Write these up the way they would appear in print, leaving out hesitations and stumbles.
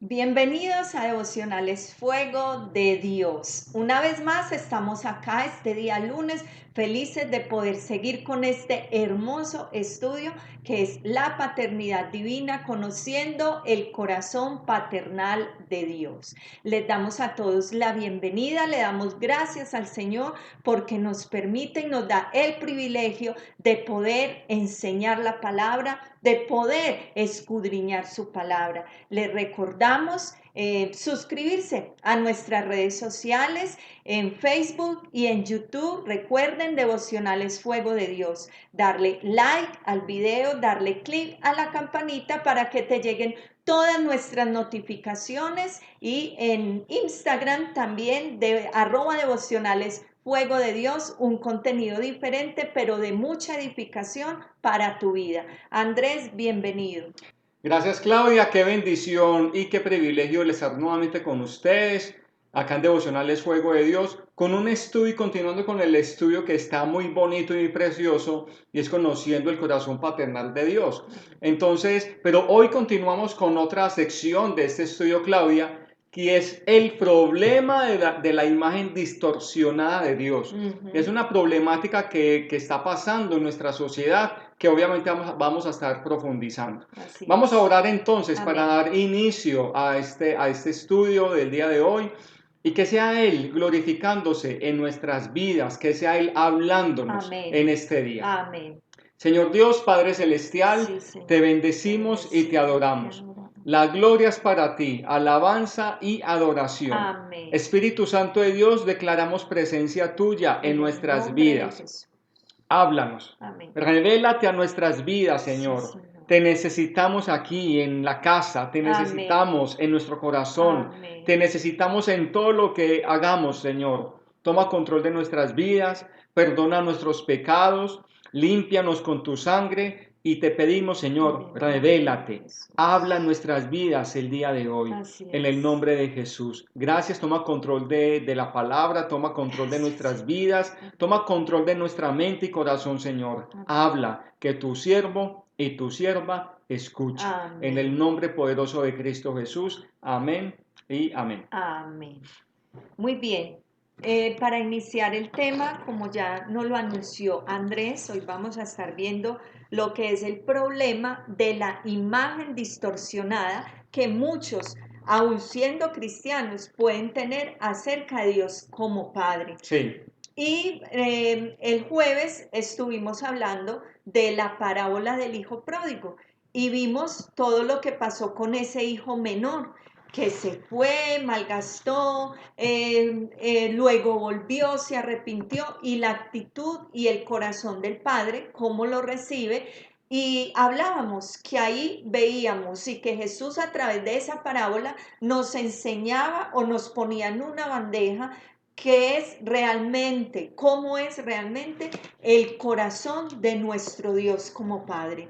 Bienvenidos a Devocionales Fuego de Dios. Una vez más estamos acá este día lunes, felices de poder seguir con este hermoso estudio que es la paternidad divina, conociendo el corazón paternal de Dios. Les damos a todos la bienvenida, le damos gracias al Señor porque nos permite y nos da el privilegio de poder enseñar la palabra, de poder escudriñar su palabra. Les recordamos suscribirse a nuestras redes sociales en Facebook y en YouTube. Recuerden, Devocionales Fuego de Dios. Darle like al video, darle clic a la campanita para que te lleguen todas nuestras notificaciones, y en Instagram también de @devocionales Fuego de Dios, un contenido diferente pero de mucha edificación para tu vida. Andrés, bienvenido. Gracias, Claudia, qué bendición y qué privilegio el estar nuevamente con ustedes acá en Devocionales Fuego de Dios, con un estudio y continuando con el estudio que está muy bonito y muy precioso, y es conociendo el corazón paternal de Dios. Entonces, pero hoy continuamos con otra sección de este estudio, Claudia, que es el problema de la imagen distorsionada de Dios. Es una problemática que está pasando en nuestra sociedad, que obviamente vamos a estar profundizando. Así Vamos a es. orar entonces para Amén. dar inicio a este estudio del día de hoy, y que sea Él glorificándose en nuestras vidas, que sea Él hablándonos Amén. en este día. Amén. Señor Dios, Padre Celestial, Sí, te Señor. Te bendecimos y te bendecimos, te adoramos. adoramos. La gloria es para ti, alabanza y adoración. Amén. Espíritu Santo de Dios, declaramos presencia tuya en En el nuestras nombre de vidas. Jesús. Háblanos, Amén. revélate a nuestras vidas, Sí, Señor. Señor. Te necesitamos aquí en la casa, te Amén. necesitamos en nuestro corazón, te Amén. necesitamos en todo lo que hagamos, Señor. Toma control de nuestras vidas, perdona nuestros pecados, límpianos con tu sangre, y te pedimos, En Señor, el nombre de revélate, habla en Jesús. nuestras vidas el día de hoy, Así en el es. nombre de Jesús. Gracias, toma control de la palabra, toma control de Gracias, nuestras Señor. vidas, Amén. toma control de nuestra mente y corazón, Señor. Amén. Habla, que tu siervo y tu sierva escuche. En el Amén. nombre poderoso de Cristo Jesús. Amén y amén. Amén. Muy bien. Para iniciar el tema, como ya nos lo anunció Andrés, hoy vamos a estar viendo lo que es el problema de la imagen distorsionada que muchos, aun siendo cristianos, pueden tener acerca de Dios como Padre. Sí. Y el jueves estuvimos hablando de la parábola del hijo pródigo y vimos todo lo que pasó con ese hijo menor que se fue, malgastó, luego volvió, se arrepintió, y la actitud y el corazón del padre, cómo lo recibe. Y hablábamos que ahí veíamos y que Jesús a través de esa parábola nos enseñaba o nos ponía en una bandeja qué es realmente, cómo es realmente el corazón de nuestro Dios como Padre.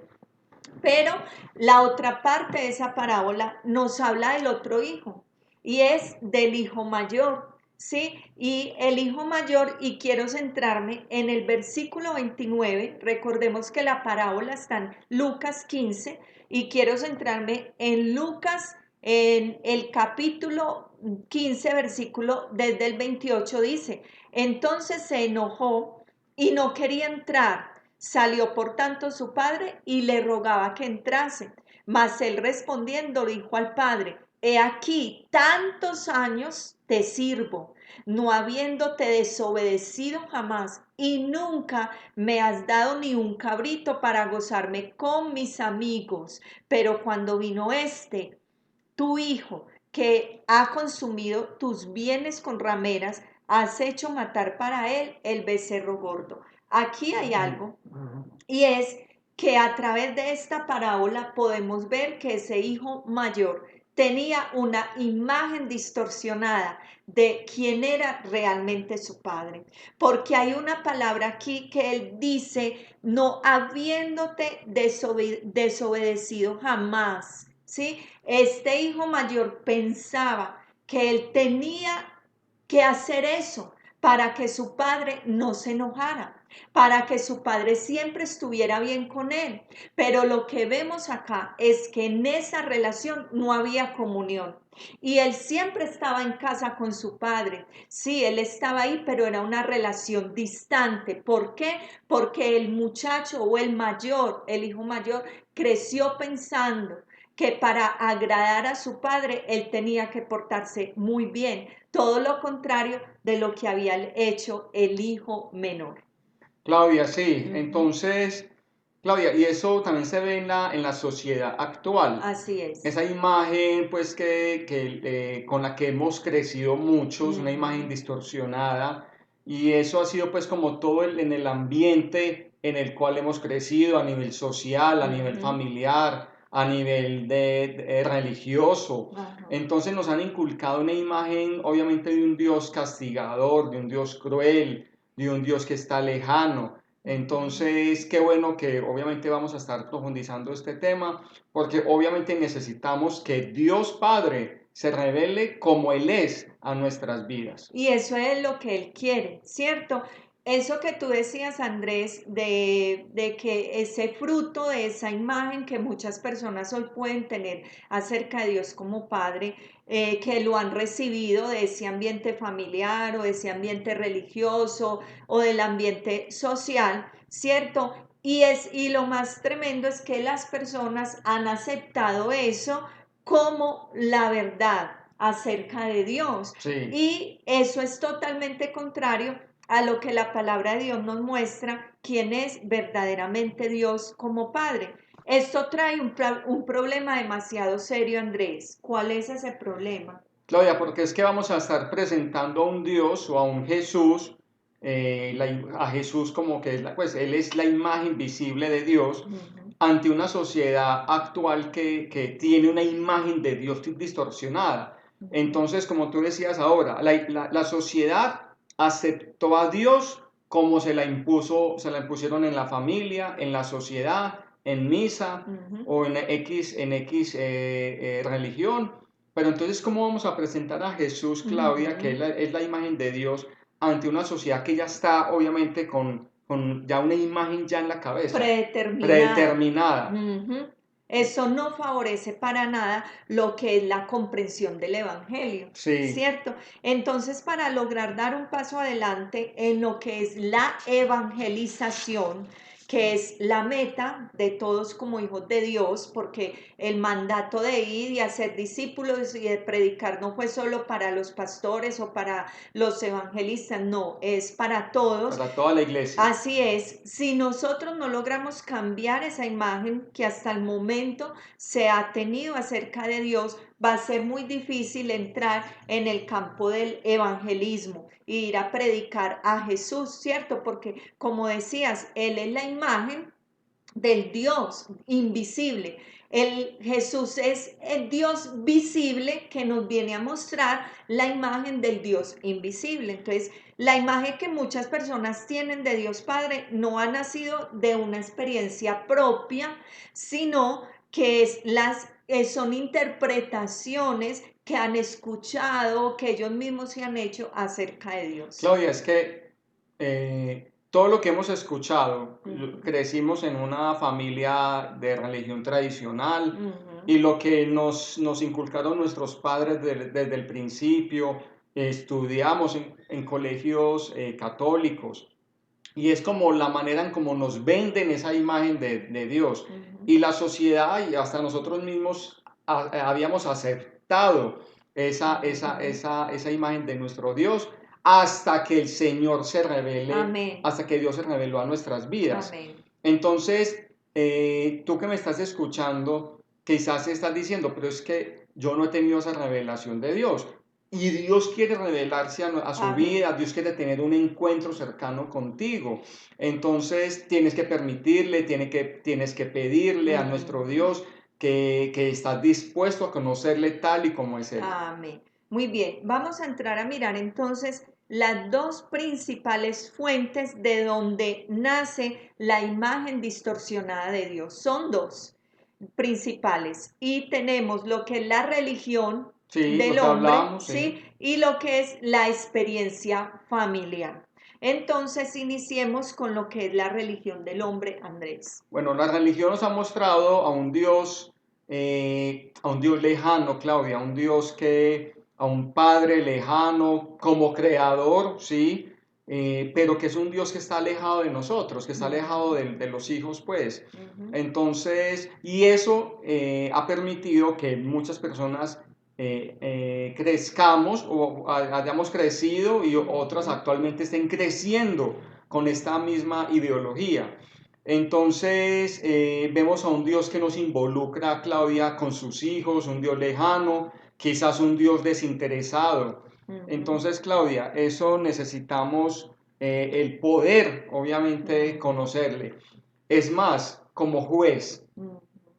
Pero la otra parte de esa parábola nos habla del otro hijo, y es del hijo mayor, ¿sí? Y el hijo mayor, y quiero centrarme en el versículo 29, recordemos que la parábola está en Lucas 15, y quiero centrarme en Lucas, en el capítulo 15, versículo desde el 28, dice: entonces se enojó y no quería entrar. Salió por tanto su padre y le rogaba que entrase. Mas él respondiendo dijo al padre: he aquí, tantos años te sirvo, no habiéndote desobedecido jamás, y nunca me has dado ni un cabrito para gozarme con mis amigos. Pero cuando vino tu hijo, que ha consumido tus bienes con rameras, has hecho matar para él el becerro gordo. Aquí hay algo, y es que a través de esta parábola podemos ver que ese hijo mayor tenía una imagen distorsionada de quién era realmente su padre. Porque hay una palabra aquí que él dice: no habiéndote desobedecido jamás. ¿Sí? Este hijo mayor pensaba que él tenía que hacer eso para que su padre no se enojara. para que su padre siempre estuviera bien con él. Pero lo que vemos acá es que en esa relación no había comunión. Y él siempre estaba en casa con su padre. Sí, él estaba ahí, pero era una relación distante. ¿Por qué? Porque el muchacho o el mayor, el hijo mayor, creció pensando que para agradar a su padre él tenía que portarse muy bien. Todo lo contrario de lo que había hecho el hijo menor. Claudia, sí. Ujú. Entonces, Claudia, y eso también se ve en la sociedad actual. Así es. Esa imagen, pues, con la que hemos crecido muchos, una imagen Ujú, distorsionada, y eso ha sido, pues, como todo en el ambiente en el cual hemos crecido, a nivel social, a nivel ujú, familiar, a nivel religioso. ajá, Entonces nos han inculcado una imagen, obviamente, de un Dios castigador, de un Dios cruel, de un Dios que está lejano. ujú. Entonces, qué bueno que obviamente vamos a estar profundizando este tema, porque obviamente necesitamos que Dios Padre se revele como Él es a nuestras vidas. Y eso es lo que él quiere, ¿cierto? Eso que tú decías, Andrés, de que ese fruto de esa imagen que muchas personas hoy pueden tener acerca de Dios como Padre, que lo han recibido de ese ambiente familiar o de ese ambiente religioso o del ambiente social, ¿cierto? Y lo más tremendo es que las personas han aceptado eso como la verdad acerca de Dios. Sí. Y eso es totalmente contrario a lo que la palabra de Dios nos muestra, quién es verdaderamente Dios como Padre. Esto trae un problema demasiado serio, Andrés. ¿Cuál es ese problema? Claudia, porque es que vamos a estar presentando a un Dios o a un Jesús, a Jesús como que es pues Él es la imagen visible de Dios Ujú, ante una sociedad actual que tiene una imagen de Dios distorsionada. ujú, Entonces, como tú decías ahora, la sociedad aceptó a Dios como se la impusieron en la familia, en la sociedad, en misa ujú. o en X religión. Pero entonces, ¿cómo vamos a presentar a Jesús, Claudia, que Ujú. es la imagen de Dios, ante una sociedad que ya está, obviamente, con ya una imagen ya en la cabeza, Predeterminada. predeterminada? Ujú. Eso no favorece para nada lo que es la comprensión del Evangelio, Sí, ¿cierto? Entonces, para lograr dar un paso adelante en lo que es la evangelización, que es la meta de todos como hijos de Dios, porque el mandato de ir y hacer discípulos y de predicar no fue solo para los pastores o para los evangelistas, no, es para todos. para toda la iglesia. Así es, si nosotros no logramos cambiar esa imagen que hasta el momento se ha tenido acerca de Dios, va a ser muy difícil entrar en el campo del evangelismo e ir a predicar a Jesús, ¿cierto? Porque como decías, Él es la imagen del Dios invisible. El Jesús es el Dios visible que nos viene a mostrar la imagen del Dios invisible. Entonces, la imagen que muchas personas tienen de Dios Padre no ha nacido de una experiencia propia, sino que son interpretaciones que han escuchado, que ellos mismos se han hecho acerca de Dios. Claudia, es que todo lo que hemos escuchado, Ujú, crecimos en una familia de religión tradicional ujú, y lo que nos inculcaron nuestros padres desde el principio, estudiamos en colegios católicos y es como la manera en cómo nos venden esa imagen de Dios. ujú, Y la sociedad y hasta nosotros mismos habíamos aceptado ujú. esa imagen de nuestro Dios hasta que el Señor se revele, Amén. hasta que Dios se reveló a nuestras vidas. Amén. Entonces, tú que me estás escuchando, quizás estás diciendo, pero es que yo no he tenido esa revelación de Dios. Y Dios quiere revelarse a su Amén. vida, Dios quiere tener un encuentro cercano contigo. Entonces tienes que permitirle, tienes que pedirle a nuestro Ujú. Dios que estás dispuesto a conocerle tal y como es Él. Amén. Muy bien, vamos a entrar a mirar entonces las dos principales fuentes de donde nace la imagen distorsionada de Dios. Son dos principales y tenemos lo que es la religión Sí, lo del que hombre, hablábamos, ¿sí? sí. Y lo que es la experiencia familiar. Entonces, iniciemos con lo que es la religión del hombre, Andrés. Bueno, la religión nos ha mostrado a un Dios lejano, Claudia, a un Padre lejano como creador, sí, pero que es un Dios que está alejado de nosotros, que está alejado de los hijos, pues. Entonces, y eso ha permitido que muchas personas crezcamos o hayamos crecido y otras actualmente estén creciendo con esta misma ideología. Entonces vemos a un Dios que nos involucra, Claudia, con sus hijos, un Dios lejano, quizás un Dios desinteresado. Entonces, Claudia, eso necesitamos el poder, obviamente, conocerle. Es más, como juez,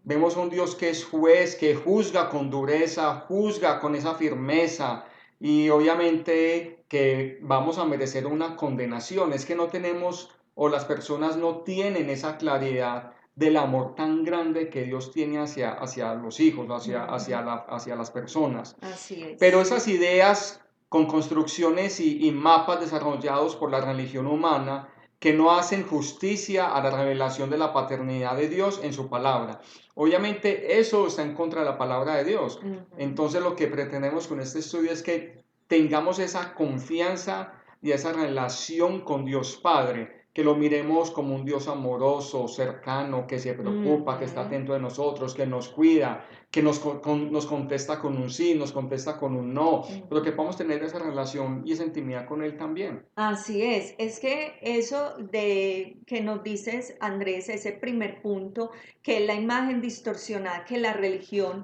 vemos un Dios que es juez, que juzga con dureza, juzga con esa firmeza y obviamente que vamos a merecer una condenación. Es que no tenemos o las personas no tienen esa claridad del amor tan grande que Dios tiene hacia los hijos, hacia las personas. Así es. Pero esas ideas con construcciones y mapas desarrollados por la religión humana que no hacen justicia a la revelación de la paternidad de Dios en su palabra. Obviamente eso está en contra de la palabra de Dios. Entonces lo que pretendemos con este estudio es que tengamos esa confianza y esa relación con Dios Padre, que lo miremos como un Dios amoroso, cercano, que se preocupa, que está atento de nosotros, que nos cuida, que nos contesta con un sí, nos contesta con un no, pero que podamos tener esa relación y esa intimidad con Él también. Así es que eso de que nos dices, Andrés, ese primer punto, que es la imagen distorsionada que la religión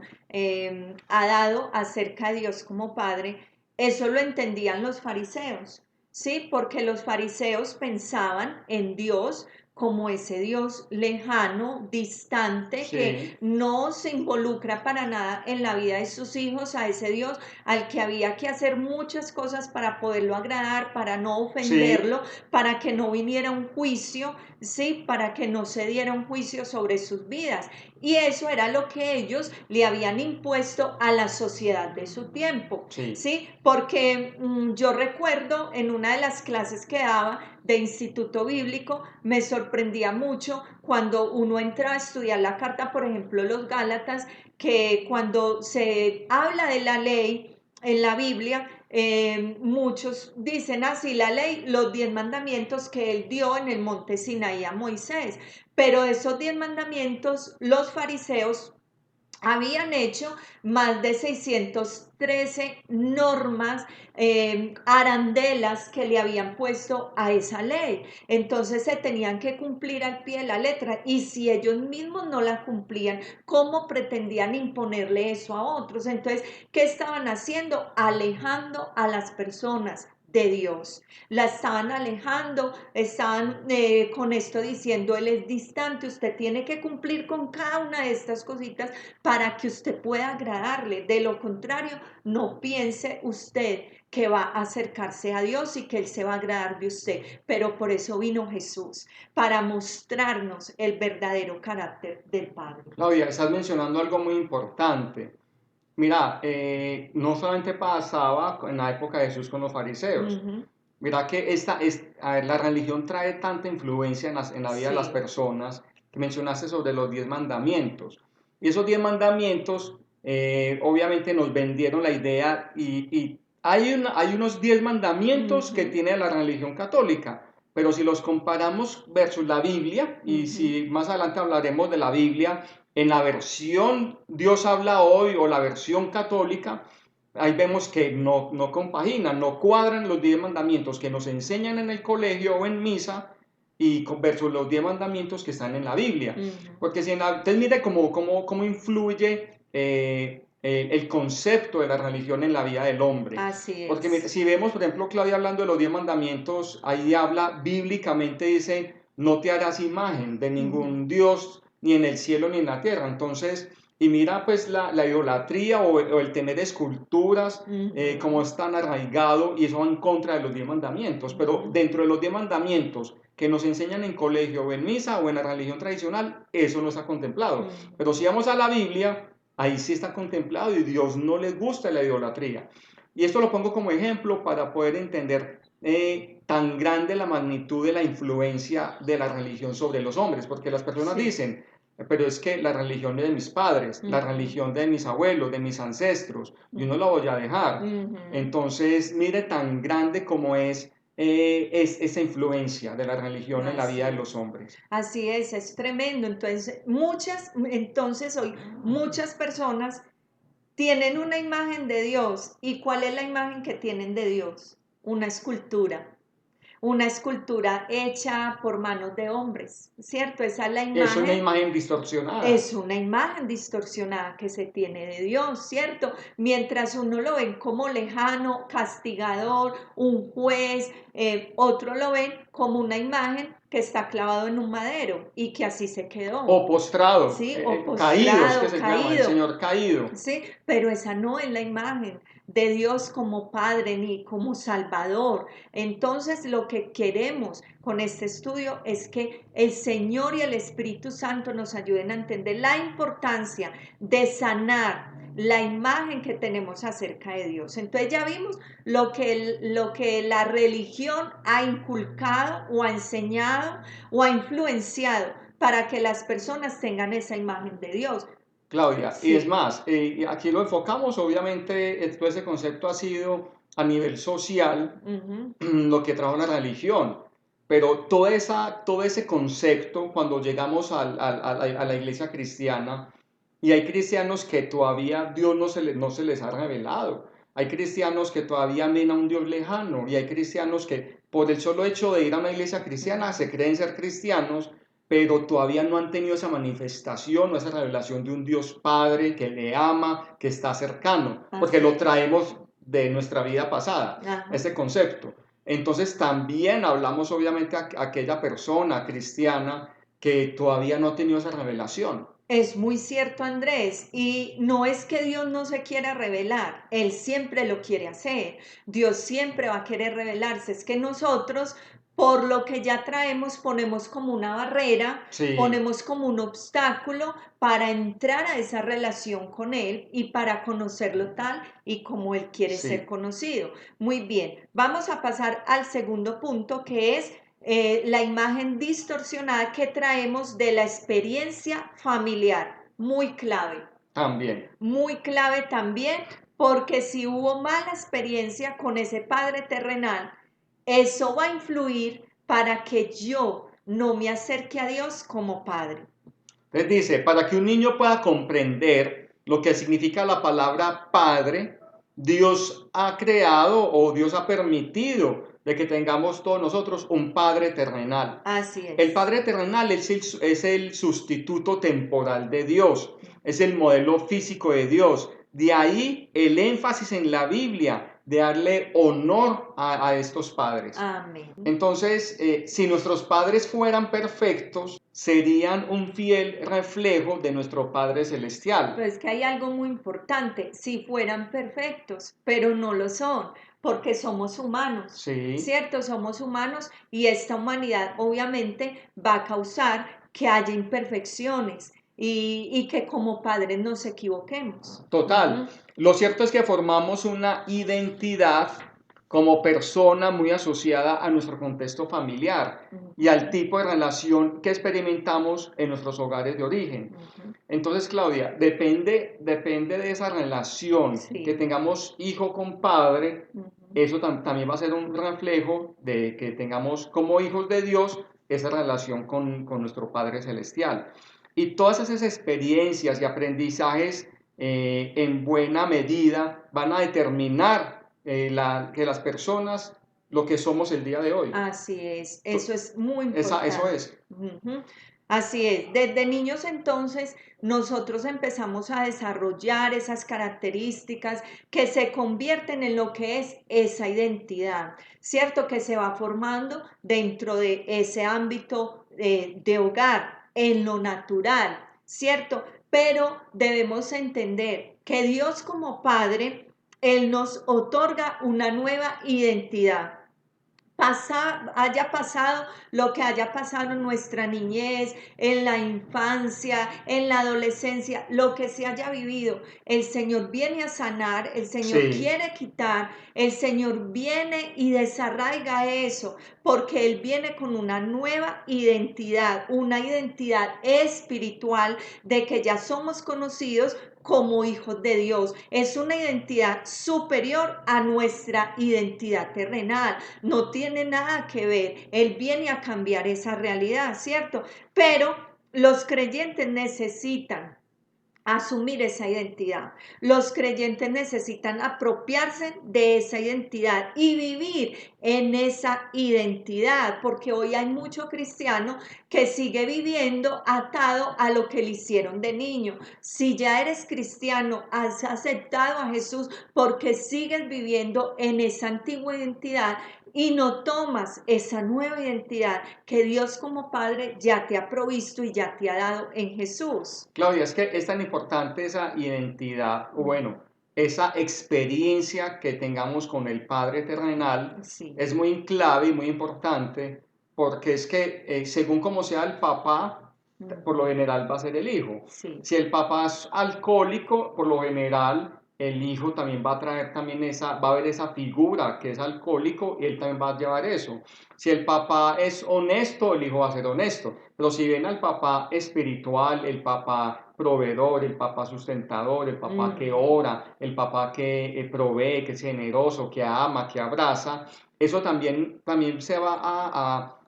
ha dado acerca de Dios como Padre, eso lo entendían los fariseos, ¿sí? Porque los fariseos pensaban en Dios como ese Dios lejano, distante, que Sí, no se involucra para nada en la vida de sus hijos, a ese Dios al que había que hacer muchas cosas para poderlo agradar, para no sí, ofenderlo, para que no viniera un juicio, ¿sí? Para que no se diera un juicio sobre sus vidas. Y eso era lo que ellos le habían impuesto a la sociedad de su tiempo, sí. ¿sí? Porque yo recuerdo en una de las clases que daba de instituto bíblico, me sorprendía mucho cuando uno entra a estudiar la carta, por ejemplo, los Gálatas, que cuando se habla de la ley en la Biblia, muchos dicen así la ley, los 10 mandamientos que él dio en el monte Sinaí a Moisés, pero esos 10 mandamientos los fariseos habían hecho más de 613 normas, arandelas que le habían puesto a esa ley. Entonces se tenían que cumplir al pie de la letra y si ellos mismos no la cumplían, ¿cómo pretendían imponerle eso a otros? Entonces, ¿qué estaban haciendo? Alejando a las personas de Dios. La estaban alejando, estaban con esto diciendo, Él es distante, usted tiene que cumplir con cada una de estas cositas para que usted pueda agradarle. De lo contrario, no piense usted que va a acercarse a Dios y que Él se va a agradar de usted. Pero por eso vino Jesús, para mostrarnos el verdadero carácter del Padre. Claudia, estás mencionando algo muy importante. Mira, no solamente pasaba en la época de Jesús con los fariseos. Ujú. Mira que a ver, la religión trae tanta influencia en la vida de las Sí. personas que mencionaste sobre los 10 mandamientos. Y esos 10 mandamientos obviamente nos vendieron la idea y hay unos 10 mandamientos que Ujú, tiene la religión católica, pero si los comparamos versus la Biblia, y ujú. si más adelante hablaremos de la Biblia, en la versión Dios habla hoy o la versión católica, ahí vemos que no compaginan, no cuadran los 10 mandamientos que nos enseñan en el colegio o en misa y versus los 10 mandamientos que están en la Biblia. Ujú. Porque si entonces mire cómo influye el concepto de la religión en la vida del hombre. Así Porque es. si vemos, por ejemplo, Claudia hablando de los 10 mandamientos, ahí habla bíblicamente, dice, no te harás imagen de Ujú, ningún Dios, ni en el cielo ni en la tierra. Entonces, y mira pues la idolatría o el tener esculturas, como ujú, es tan arraigado y eso va en contra de los 10 mandamientos. Pero ujú, dentro de los 10 mandamientos que nos enseñan en colegio o en misa o en la religión tradicional, eso no está contemplado. Pero si ujú. vamos a la Biblia, ahí sí está contemplado y Dios no le gusta la idolatría. Y esto lo pongo como ejemplo para poder entender tan grande la magnitud de la influencia de la religión sobre los hombres, porque las personas Sí. dicen, pero es que la religión de mis padres, la Ujú. religión de mis abuelos, de mis ancestros, yo no la voy a dejar. Ujú. Entonces, mire tan grande como es esa influencia de la religión en la vida de Así los es. hombres. Así es tremendo. Entonces hoy muchas personas tienen una imagen de Dios. ¿Y cuál es la imagen que tienen de Dios? Una escultura hecha por manos de hombres, ¿cierto? Esa es la Es una imagen. imagen distorsionada. Es una imagen distorsionada que se tiene de Dios, ¿cierto? Mientras uno lo ven como lejano, castigador, un juez, otro lo ven como una imagen que está clavado en un madero y que así se quedó, O postrado, ¿sí? O caídos que postrado, se llama, el caído. Señor caído. Sí, pero esa no es la imagen de Dios como Padre ni como Salvador. Entonces, lo que queremos con este estudio es que el Señor y el Espíritu Santo nos ayuden a entender la importancia de sanar la imagen que tenemos acerca de Dios. Entonces ya vimos lo que la religión ha inculcado o ha enseñado o ha influenciado para que las personas tengan esa imagen de Dios. Claudia, y es Sí. más, aquí lo enfocamos, obviamente, todo ese concepto ha sido a nivel social Ujú. lo que trajo la religión, pero todo ese concepto, cuando llegamos a la iglesia cristiana, y hay cristianos que todavía Dios no se les ha revelado, hay cristianos que todavía ven a un Dios lejano, y hay cristianos que por el solo hecho de ir a una iglesia cristiana se creen ser cristianos, pero todavía no han tenido esa manifestación o esa revelación de un Dios Padre que le ama, que está cercano, porque Así lo es. traemos de nuestra vida pasada, Ajá. ese concepto. Entonces también hablamos obviamente a aquella persona cristiana que todavía no ha tenido esa revelación. Es muy cierto, Andrés, y no es que Dios no se quiera revelar, Él siempre lo quiere hacer, Dios siempre va a querer revelarse, es que nosotros, por lo que ya traemos, ponemos como una barrera, Sí, ponemos como un obstáculo para entrar a esa relación con Él y para conocerlo tal y como Él quiere ser sí, conocido. Muy bien, vamos a pasar al segundo punto que es la imagen distorsionada que traemos de la experiencia familiar. también. Muy clave también, porque si hubo mala experiencia con ese padre terrenal, eso va a influir para que yo no me acerque a Dios como padre. Entonces dice, para que un niño pueda comprender lo que significa la palabra padre, Dios ha creado o Dios ha permitido de que tengamos todos nosotros un padre terrenal. Así El es. Padre terrenal es el sustituto temporal de Dios, es el modelo físico de Dios. De ahí el énfasis en la Biblia de darle honor a estos padres. Amén. Entonces, si nuestros padres fueran perfectos, serían un fiel reflejo de nuestro Padre Celestial. Pero es que hay algo muy importante, si fueran perfectos, pero no lo son, porque somos humanos, Sí, ¿cierto? Somos humanos y esta humanidad obviamente va a causar que haya imperfecciones y que como padres nos equivoquemos. total. Ujú. Lo cierto es que formamos una identidad como persona muy asociada a nuestro contexto familiar y al Ujú. tipo de relación que experimentamos en nuestros hogares de origen. Ujú. Entonces, Claudia, depende de esa relación que Sí. tengamos hijo con padre, Ujú. eso también va a ser un reflejo de que tengamos como hijos de Dios esa relación con nuestro Padre Celestial. Y todas esas experiencias y aprendizajes en buena medida van a determinar que las personas lo que somos el día de hoy. Así es, eso es muy Eso importante. es, Ujú. Así es, desde niños entonces nosotros empezamos a desarrollar esas características que se convierten en lo que es esa identidad, ¿cierto? Que se va formando dentro de ese ámbito de hogar, en lo natural, ¿cierto? Pero debemos entender que Dios como Padre, Él nos otorga una nueva identidad haya pasado lo que haya pasado en nuestra niñez, en la infancia, en la adolescencia, lo que se haya vivido, el Señor viene a sanar, el Señor Sí, quiere quitar, el Señor viene y desarraiga eso, porque Él viene con una nueva identidad, una identidad espiritual de que ya somos conocidos como hijos de Dios. Es una identidad superior a nuestra identidad terrenal. No tiene nada que ver. Él viene a cambiar esa realidad, ¿cierto? Pero los creyentes necesitan asumir esa identidad. Los creyentes necesitan apropiarse de esa identidad y vivir en esa identidad, porque hoy hay mucho cristiano que sigue viviendo atado a lo que le hicieron de niño. Si ya eres cristiano, has aceptado a Jesús porque sigues viviendo en esa antigua identidad y no tomas esa nueva identidad que Dios como Padre ya te ha provisto y ya te ha dado en Jesús. Claudia, es que es tan importante esa identidad, o bueno, esa experiencia que tengamos con el Padre terrenal, Sí, es muy clave y muy importante, porque es que según como sea el papá, por lo general va a ser el hijo. sí, Si el papá es alcohólico, por lo general el hijo también va a traer también va a ver esa figura que es alcohólico y él también va a llevar eso. Si el papá es honesto, el hijo va a ser honesto. Pero si ven al papá espiritual, el papá proveedor, el papá sustentador, el papá que ora, el papá que provee, que es generoso, que ama, que abraza, eso también se va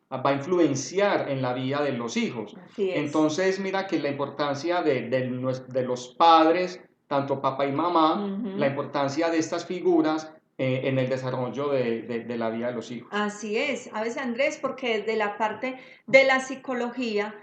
a influenciar en la vida de los hijos. así es. Entonces, mira que la importancia de los padres, tanto papá y mamá, la Ujú. importancia de estas figuras en el desarrollo de la vida de los hijos. Así es, a veces Andrés, porque desde la parte de la psicología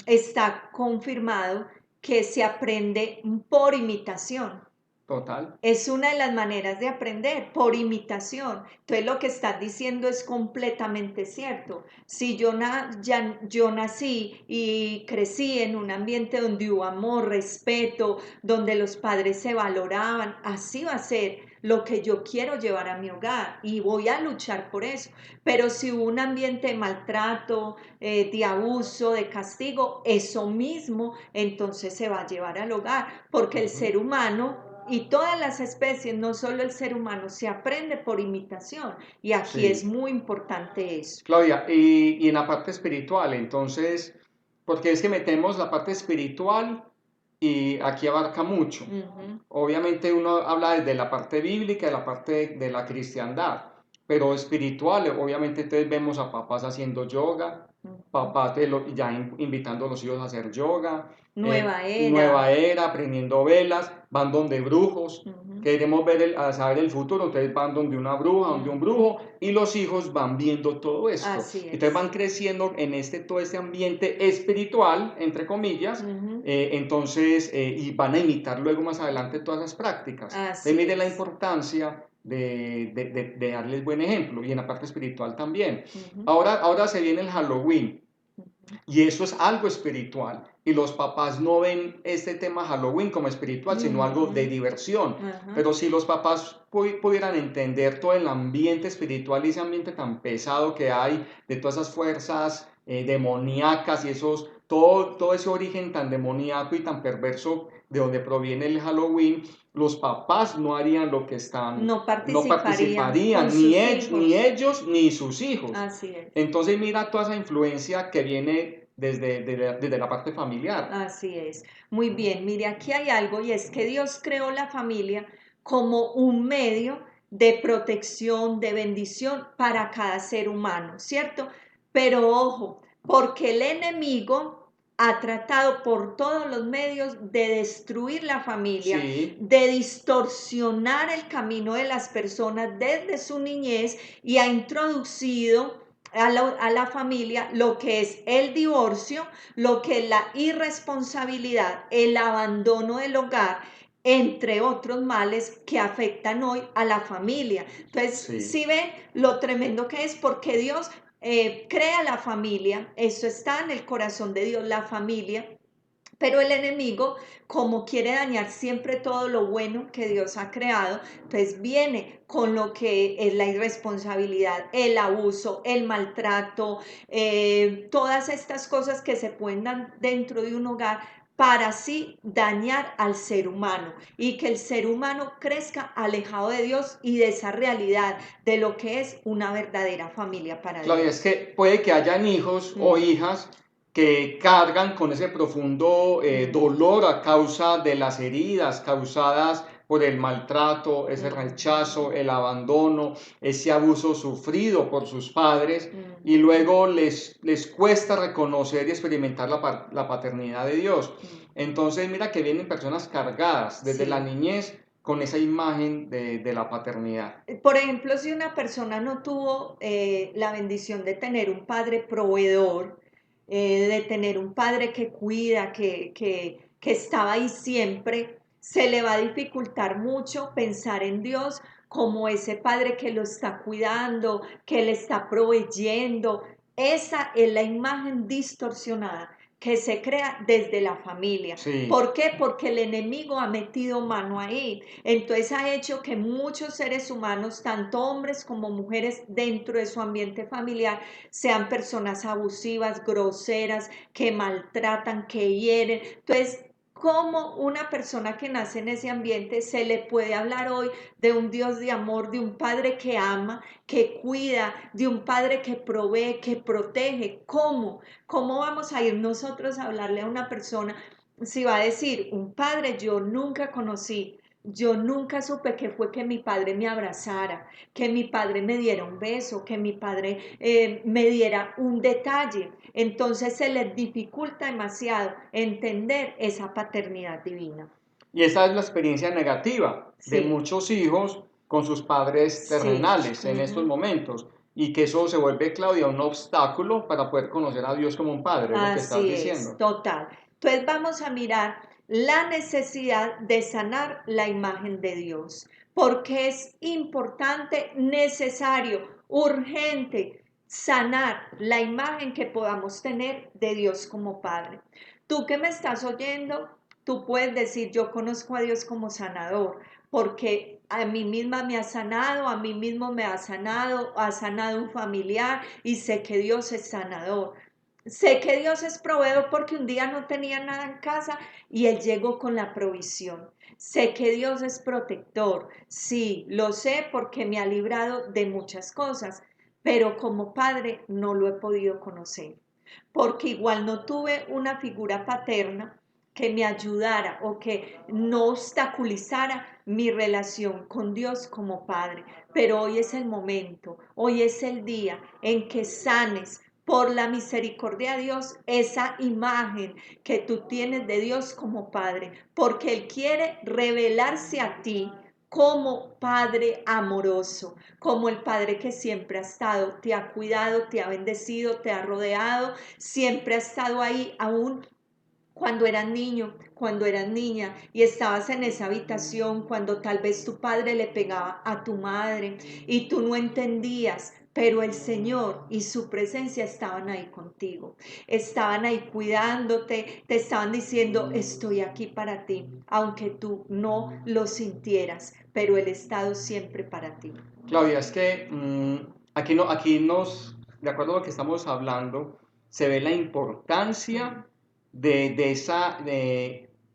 está confirmado que se aprende por imitación. Total. Es una de las maneras de aprender, por imitación. Entonces lo que estás diciendo es completamente cierto. Si yo nací y crecí en un ambiente donde hubo amor, respeto, donde los padres se valoraban, así va a ser lo que yo quiero llevar a mi hogar y voy a luchar por eso. Pero si hubo un ambiente de maltrato, de abuso, de castigo, eso mismo entonces se va a llevar al hogar, porque el Ujú. ser humano y todas las especies, no solo el ser humano, se aprende por imitación. Y aquí es Sí. muy importante eso. Claudia, y en la parte espiritual, entonces, porque es que metemos la parte espiritual y aquí abarca mucho. Ujú, Obviamente uno habla desde la parte bíblica, de la parte de la cristiandad, pero espiritual, obviamente entonces vemos a papás haciendo yoga, ujú. papás ya invitando a los hijos a hacer yoga, Nueva era. nueva era, prendiendo velas, van donde brujos, Ujú, queremos a saber el futuro, entonces van donde una bruja, donde un ujú. brujo, y los hijos van viendo todo esto. Así Entonces van es. creciendo en todo este ambiente espiritual, entre comillas, Ujú, entonces, y van a imitar luego más adelante todas esas prácticas. Entonces, así mire la es. importancia de darles buen ejemplo y en la parte espiritual también. Ujú, Ahora se viene el Halloween. ujú, Y eso es algo espiritual. Y los papás no ven este tema Halloween como espiritual, sino algo de ujú. diversión. Ajá. Pero si los papás pudieran entender todo el ambiente espiritual y ese ambiente tan pesado que hay, de todas esas fuerzas demoníacas y todo ese origen tan demoníaco y tan perverso de donde proviene el Halloween, los papás no harían lo que No no participarían con participarían, sus ni hijos. ellos ni sus hijos. Así es. Entonces mira toda esa influencia que viene desde la parte familiar. Así es. Muy bien, mire, aquí hay algo y es que Dios creó la familia como un medio de protección, de bendición para cada ser humano, ¿cierto? Pero ojo, porque el enemigo ha tratado por todos los medios de destruir la familia, Sí, de distorsionar el camino de las personas desde su niñez y ha introducido a la familia lo que es el divorcio, lo que es la irresponsabilidad, el abandono del hogar, entre otros males que afectan hoy a la familia. Entonces, sí, si ven lo tremendo que es, porque Dios crea la familia, eso está en el corazón de Dios, la familia, Pero el enemigo, como quiere dañar siempre todo lo bueno que Dios ha creado, pues viene con lo que es la irresponsabilidad, el abuso, el maltrato, todas estas cosas que se pueden dar dentro de un hogar para así dañar al ser humano y que el ser humano crezca alejado de Dios y de esa realidad de lo que es una verdadera familia para Claudia, es Dios. que puede que hayan hijos o Mm, hijas que cargan con ese profundo mm, dolor a causa de las heridas causadas por el maltrato, ese rechazo, el abandono, ese abuso sufrido por sus padres, y mm, luego les cuesta reconocer y experimentar la paternidad de Dios. mm. Entonces, mira que vienen personas cargadas desde la Sí. niñez con esa imagen de la paternidad. Por ejemplo, si una persona no tuvo la bendición de tener un padre proveedor, de tener un padre que cuida, que estaba ahí siempre, se le va a dificultar mucho pensar en Dios como ese padre que lo está cuidando, que le está proveyendo. Esa es la imagen distorsionada que se crea desde la familia. Sí. ¿Por qué? Porque el enemigo ha metido mano ahí. Entonces ha hecho que muchos seres humanos, tanto hombres como mujeres, dentro de su ambiente familiar, sean personas abusivas, groseras, que maltratan, que hieren. Entonces, ¿cómo una persona que nace en ese ambiente se le puede hablar hoy de un Dios de amor, de un Padre que ama, que cuida, de un Padre que provee, que protege? ¿Cómo? ¿Cómo vamos a ir nosotros a hablarle a una persona si va a decir, un padre yo nunca conocí, yo nunca supe que fue que mi padre me abrazara, que mi padre me diera un beso, que mi padre me diera un detalle? Entonces se les dificulta demasiado entender esa paternidad divina. Y esa es la experiencia negativa de Sí, muchos hijos con sus padres sí. terrenales en estos Ujú. momentos. Y que eso se vuelve, Claudia, un obstáculo para poder conocer a Dios como un padre, es lo que estás Así es, diciendo. total. Entonces vamos a mirar la necesidad de sanar la imagen de Dios, porque es importante, necesario, urgente sanar la imagen que podamos tener de Dios como Padre. Tú que me estás oyendo, tú puedes decir, yo conozco a Dios como sanador, porque a mí misma me ha sanado, a mí mismo me ha sanado un familiar y sé que Dios es sanador. Sé que Dios es proveedor porque un día no tenía nada en casa y Él llegó con la provisión. Sé que Dios es protector. Sí, lo sé porque me ha librado de muchas cosas, pero como padre no lo he podido conocer, porque igual no tuve una figura paterna que me ayudara o que no obstaculizara mi relación con Dios como Padre. Pero hoy es el momento, hoy es el día en que sanes por la misericordia de Dios esa imagen que tú tienes de Dios como Padre, porque Él quiere revelarse a ti como Padre amoroso, como el Padre que siempre ha estado, te ha cuidado, te ha bendecido, te ha rodeado, siempre ha estado ahí aún cuando eras niño, cuando eras niña y estabas en esa habitación, cuando tal vez tu padre le pegaba a tu madre y tú no entendías, pero el Señor y su presencia estaban ahí contigo, estaban ahí cuidándote, te estaban diciendo, estoy aquí para ti, aunque tú no lo sintieras, pero Él ha estado siempre para ti. Claudia, es que aquí, no, aquí de acuerdo a lo que estamos hablando, se ve la Mm, importancia de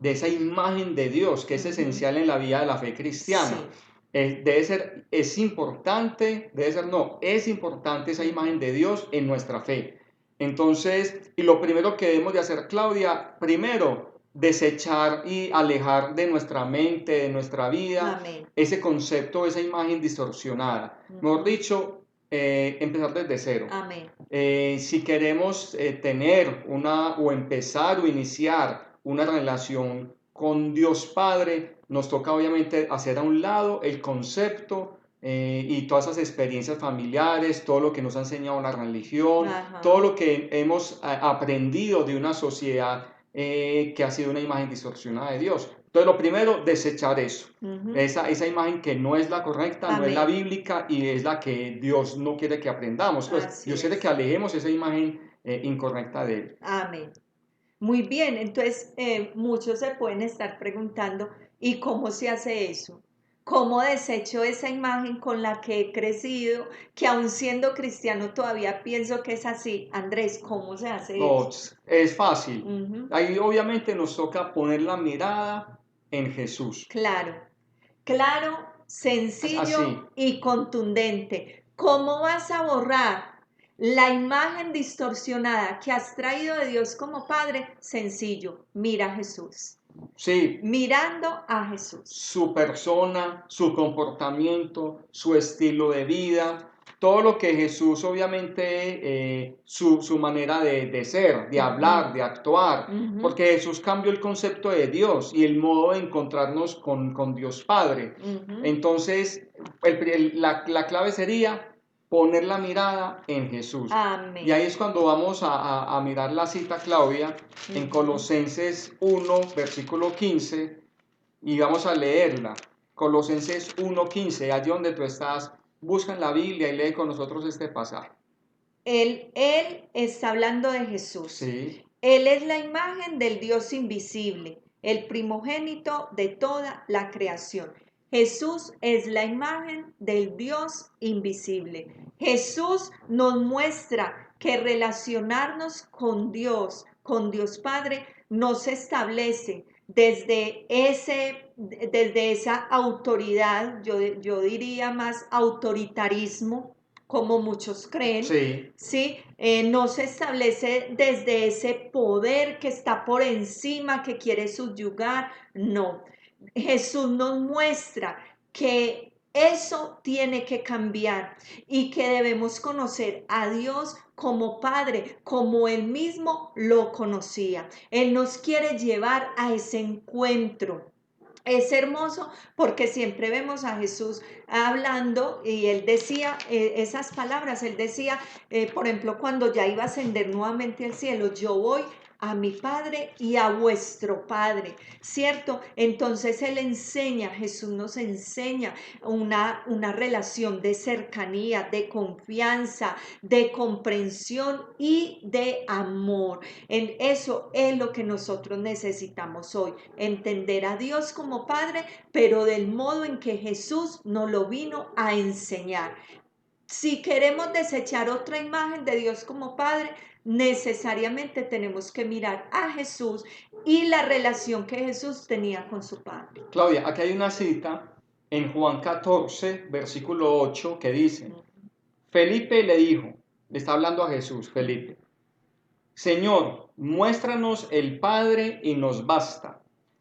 esa imagen de Dios que es ujú. esencial en la vida de la fe cristiana. Sí. Debe ser, es importante, debe ser, no, es importante esa imagen Ujú. de Dios en nuestra fe. Entonces, y lo primero que debemos de hacer, Claudia, primero, desechar y alejar de nuestra mente, de nuestra vida, Amén. ese concepto, esa imagen distorsionada. Mejor Ujú. dicho, empezar desde cero. Amén. Si queremos tener una o empezar o iniciar una relación con Dios Padre, nos toca obviamente hacer a un lado el concepto y todas esas experiencias familiares, todo lo que nos ha enseñado la religión, todo Ajá. lo que hemos aprendido de una sociedad que ha sido una imagen distorsionada de Dios. Entonces, lo primero, desechar eso. Ujú. Esa imagen que no es la correcta, no es la Amén. bíblica y es la que Dios no quiere que aprendamos. Pues Así Dios quiere que es. alejemos esa imagen incorrecta de Él. Amén. Muy bien, entonces muchos se pueden estar preguntando, ¿y cómo se hace eso? ¿Cómo desecho esa imagen con la que he crecido, que aún siendo cristiano todavía pienso que es así? Andrés, ¿cómo se hace No, eso? es fácil. Ujú. Ahí obviamente nos toca poner la mirada en Jesús. Claro, claro, Así. sencillo y contundente. ¿Cómo vas a borrar la imagen distorsionada que has traído de Dios como Padre? Sencillo, mira a Jesús. Sí, Mirando a Jesús. su persona, su comportamiento, su estilo de vida, todo lo que Jesús obviamente, su manera de ser, de Ujú, hablar, de actuar, ujú, porque Jesús cambió el concepto de Dios y el modo de encontrarnos con Dios Padre. ujú. Entonces, la clave sería poner la mirada en Jesús. Y Amén. ahí es cuando vamos a mirar la cita, Claudia, en Ujú. Colosenses 1, versículo 15, y vamos a leerla. Colosenses 1:15, allí donde tú estás, busca en la Biblia y lee con nosotros este pasaje. Él está hablando de Jesús. Sí, Él es la imagen del Dios invisible, el primogénito de toda la creación. Jesús es la imagen del Dios invisible. Jesús nos muestra que relacionarnos con Dios Padre, no se establece desde esa autoridad, yo diría más autoritarismo, como muchos creen, sí, ¿sí? No se establece desde ese poder que está por encima, que quiere subyugar, no. Jesús nos muestra que eso tiene que cambiar y que debemos conocer a Dios como Padre, como Él mismo lo conocía. Él nos quiere llevar a ese encuentro. Es hermoso porque siempre vemos a Jesús hablando y él decía esas palabras, él decía, por ejemplo, cuando ya iba a ascender nuevamente al cielo, yo voy a mi Padre y a vuestro Padre, ¿cierto? Entonces Él enseña, Jesús nos enseña una relación de cercanía, de confianza, de comprensión y de amor. En eso es lo que nosotros necesitamos hoy, entender a Dios como Padre, pero del modo en que Jesús nos lo vino a enseñar. Si queremos desechar otra imagen de Dios como Padre, necesariamente tenemos que mirar a Jesús y la relación que Jesús tenía con su Padre. Claudia, aquí hay una cita en Juan 14, versículo 8, que dice, Felipe le dijo, le está hablando a Jesús, Felipe, Señor, muéstranos el Padre y nos basta.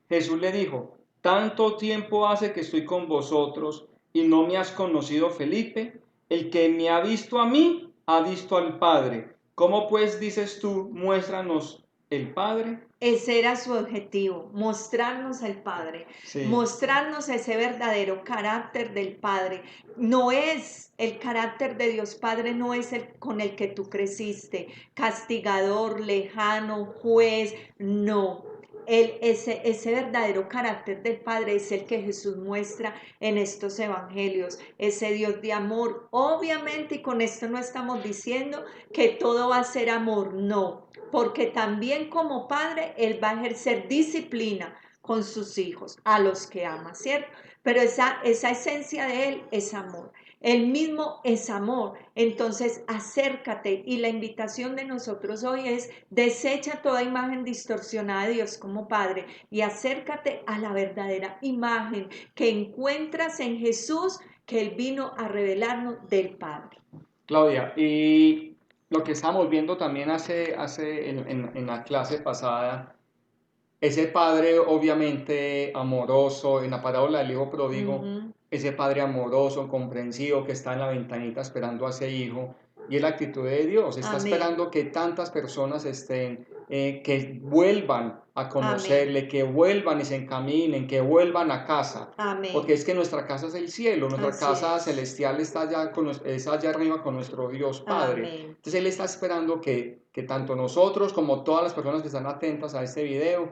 Jesús le dijo, tanto tiempo hace que estoy con vosotros y no me has conocido, Felipe. El que me ha visto a mí, ha visto al Padre. ¿Cómo pues dices tú, muéstranos el Padre? Ese era su objetivo, mostrarnos al Padre, Sí, mostrarnos ese verdadero carácter del Padre. No es el carácter de Dios Padre, no es el con el que tú creciste, castigador, lejano, juez, no. Ese verdadero carácter del Padre es el que Jesús muestra en estos evangelios, ese Dios de amor. Obviamente, y con esto no estamos diciendo que todo va a ser amor, no, porque también como padre Él va a ejercer disciplina con sus hijos, a los que ama, ¿cierto? Pero esa esencia de Él es amor. Él mismo es amor. Entonces, acércate y la invitación de nosotros hoy es desecha toda imagen distorsionada de Dios como Padre y acércate a la verdadera imagen que encuentras en Jesús, que Él vino a revelarnos del Padre. Claudia, y lo que estábamos viendo también en la clase pasada, ese padre obviamente amoroso, en la parábola del hijo pródigo, Ujú. ese padre amoroso, comprensivo, que está en la ventanita esperando a ese hijo, y es la actitud de Dios, está Amén. esperando que tantas personas estén, que vuelvan a Amén. conocerle, que vuelvan y se encaminen, que vuelvan a casa, porque Amén. es que nuestra casa es el cielo, nuestra Así casa es. celestial está allá, es allá arriba con nuestro Dios Padre. Amén. Entonces Él está esperando que tanto nosotros como todas las personas que están atentas a este video,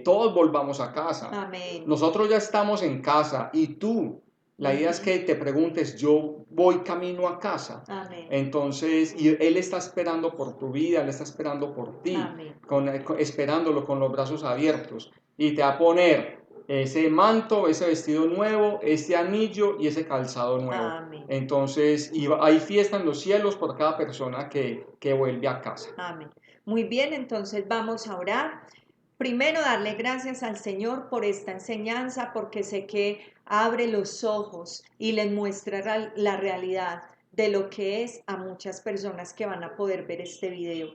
todos volvamos a casa. Amén. Nosotros ya estamos en casa y tú, La idea es que te preguntes, yo voy camino a casa. Amén. Entonces, y Él está esperando por tu vida, Él está esperando por ti, Amén. esperándolo con los brazos abiertos. Y te va a poner ese manto, ese vestido nuevo, ese anillo y ese calzado nuevo. Amén. Entonces, hay fiesta en los cielos por cada persona que vuelve a casa. Amén. Muy bien, entonces vamos a orar. Primero, darle gracias al Señor por esta enseñanza, porque sé que abre los ojos y les muestra la realidad de lo que es a muchas personas que van a poder ver este video.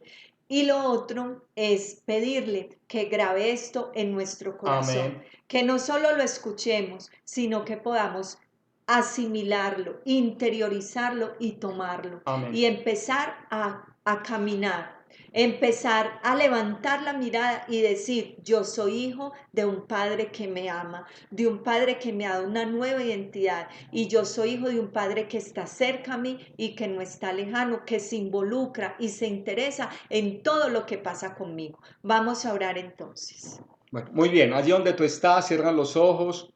Y lo otro es pedirle que grabe esto en nuestro corazón, Amén. que no solo lo escuchemos, sino que podamos asimilarlo, interiorizarlo y tomarlo. Amén. Y empezar a caminar. Empezar a levantar la mirada y decir, yo soy hijo de un padre que me ama, de un padre que me ha dado una nueva identidad, y yo soy hijo de un padre que está cerca a mí y que no está lejano, que se involucra y se interesa en todo lo que pasa conmigo. Vamos a orar entonces. Bueno, muy bien, allí donde tú estás, cierra los ojos.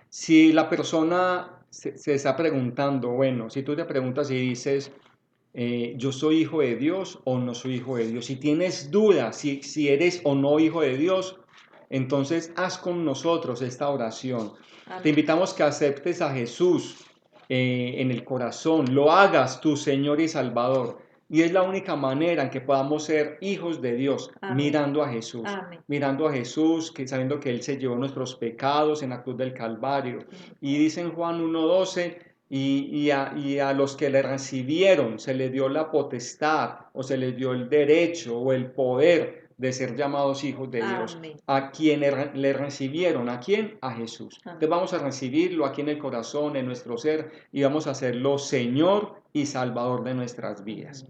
Si la persona se está preguntando, bueno, si tú te preguntas y dices, yo soy hijo de Dios o no soy hijo de Dios, si tienes dudas si eres o no hijo de Dios, entonces haz con nosotros esta oración. Amén. Te invitamos que aceptes a Jesús en el corazón, lo hagas tu Señor y Salvador. Y es la única manera en que podamos ser hijos de Dios, Amén. mirando a Jesús. Amén. Mirando a Jesús, sabiendo que Él se llevó nuestros pecados en la cruz del Calvario. Y dice en Juan 1:12, y a los que le recibieron se les dio la potestad, o se les dio el derecho o el poder de ser llamados hijos de Dios. Amén. A quienes le recibieron, ¿a quién? A Jesús. Amén. Entonces vamos a recibirlo aquí en el corazón, en nuestro ser, y vamos a hacerlo Señor y Salvador de nuestras vidas.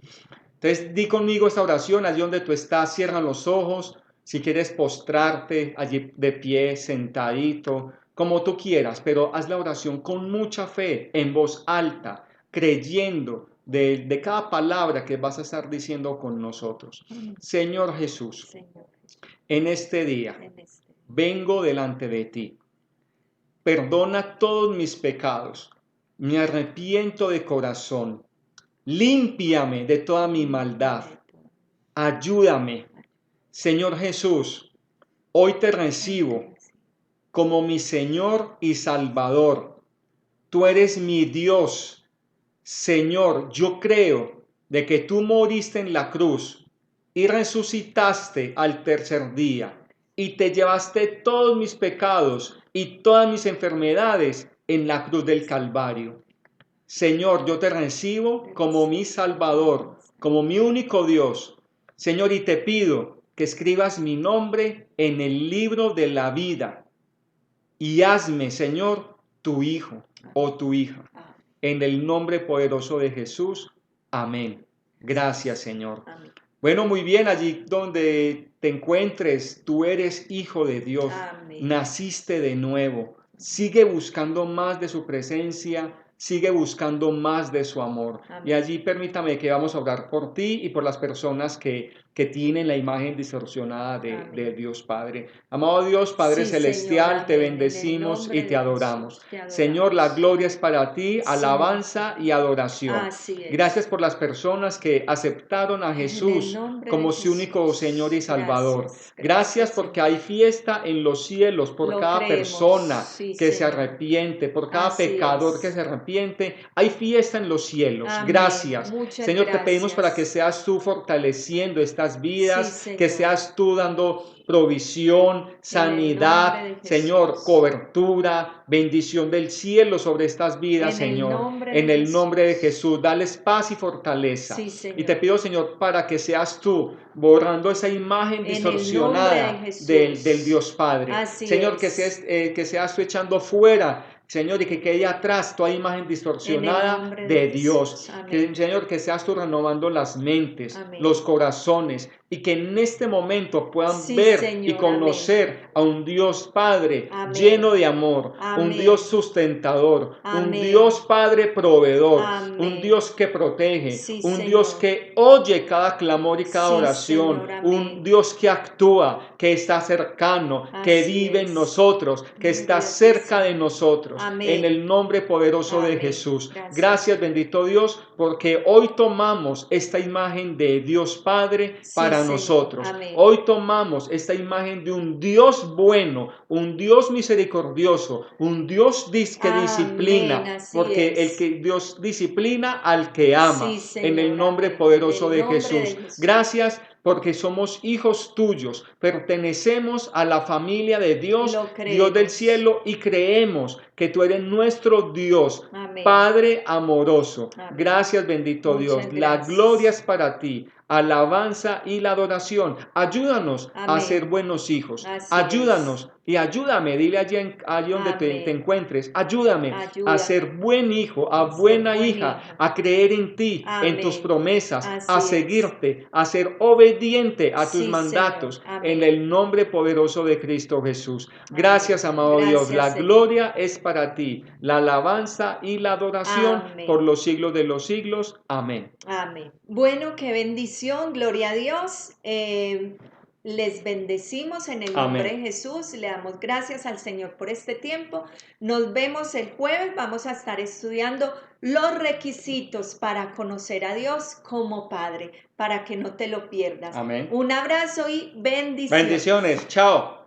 Entonces di conmigo esta oración, allí donde tú estás, cierra los ojos, si quieres postrarte allí de pie, sentadito, como tú quieras, pero haz la oración con mucha fe, en voz alta, creyendo de cada palabra que vas a estar diciendo con nosotros. Señor Jesús, Señor, en este día en este vengo delante de ti. Perdona todos mis pecados, me arrepiento de corazón. Límpiame de toda mi maldad. Ayúdame. Señor Jesús, hoy te recibo como mi Señor y Salvador. Tú eres mi Dios. Señor, yo creo de que tú moriste en la cruz y resucitaste al tercer día y te llevaste todos mis pecados y todas mis enfermedades en la cruz del Calvario. Señor, yo te recibo como mi Salvador, como mi único Dios. Señor, y te pido que escribas mi nombre en el libro de la vida y hazme, Señor, tu hijo o tu hija. En el nombre poderoso de Jesús. Amén. Gracias, Señor. Amén. Bueno, muy bien, allí donde te encuentres, tú eres hijo de Dios. Amén. Naciste de nuevo. Sigue buscando más de su presencia. Sigue buscando más de su amor. Amén. Y allí permítame que vamos a orar por ti y por las personas que tienen la imagen distorsionada de Dios Padre. Amado Dios, Padre Sí, Celestial, Señor, te amén. En el bendecimos nombre y de te adoramos. Jesús, te adoramos. Señor, la gloria es para ti, Sí. alabanza y adoración. Así es. Gracias por las personas que aceptaron a Jesús como su único Señor y Salvador. Gracias porque hay fiesta en los cielos por Lo cada creemos. persona Sí, que se Señor. arrepiente, por cada Así pecador es. que se arrepiente. Hay fiesta en los cielos. Amén. Gracias. Muchas Señor, te pedimos para que gracias. seas tú fortaleciendo estas vidas, Sí, que Señor. seas tú dando provisión, sanidad, nombre de Jesús. Señor, cobertura, bendición del cielo sobre estas vidas, En el Señor. nombre de En el Jesús. nombre de Jesús, dales paz y fortaleza. Sí, Señor. Y te pido, Señor, para que seas tú borrando esa imagen En el distorsionada nombre de Jesús. del Dios Padre. Así Señor, es. que seas tú echando fuera, Señor, y que quede atrás toda imagen distorsionada nombre de de Dios. Jesús. Amén. Señor, que seas tú renovando las mentes, Amén. los corazones, y que en este momento puedan Sí, ver Señor, y conocer a un Dios Padre Amén. lleno de amor, un Amén. Dios sustentador, un Amén. Dios Padre proveedor, un Amén. Dios que protege, Sí, un Dios Señor. que oye cada clamor y cada Sí, oración, Señor, un amén. Dios que actúa, que está cercano, que Así vive en es. nosotros, que está Gloria a ti, cerca de Señor. nosotros, en Amén. el nombre poderoso de Amén. Jesús. Gracias. Gracias, bendito Dios, porque hoy tomamos esta imagen de Dios Padre Sí, para Señor. nosotros. Amén. Hoy tomamos esta imagen de un Dios bueno, un Dios misericordioso, un Dios que Amén, disciplina, así porque el es. que Dios disciplina al que ama, Sí, en el Señor, nombre amén. En poderoso el de nombre de Jesús. Jesús. Gracias porque somos hijos tuyos, pertenecemos a la familia de Dios, Lo Dios del creemos. cielo, y creemos que tú eres nuestro Dios, Amén. Padre amoroso. Amén. Gracias, bendito Dios. Muchas La gracias. gloria es para ti, alabanza y la adoración. Ayúdanos a Amén. ser buenos hijos. Así es. Ayúdanos y ayúdame, dile allí donde te Amén. encuentres, ayúdame a Ayúdame ser buen hijo, a a ser buena buen hija, hijo. a creer en ti, en tus Amén. promesas, a Así es. seguirte, a ser obediente a tus Sí, mandatos, Señor. en Amén. el nombre poderoso de Cristo Jesús. Amén. Gracias, amado Dios. La Gracias, Señor. gloria es para ti, la alabanza y la adoración por Amén. los siglos de los siglos. Amén. Amén. Bueno, qué bendición, gloria a Dios. Les bendecimos en el nombre de Amén. Jesús. Le damos gracias al Señor por este tiempo. Nos vemos el jueves. Vamos a estar estudiando los requisitos para conocer a Dios como Padre, para que no te lo pierdas. Amén. Un abrazo y bendiciones. Bendiciones. Chao.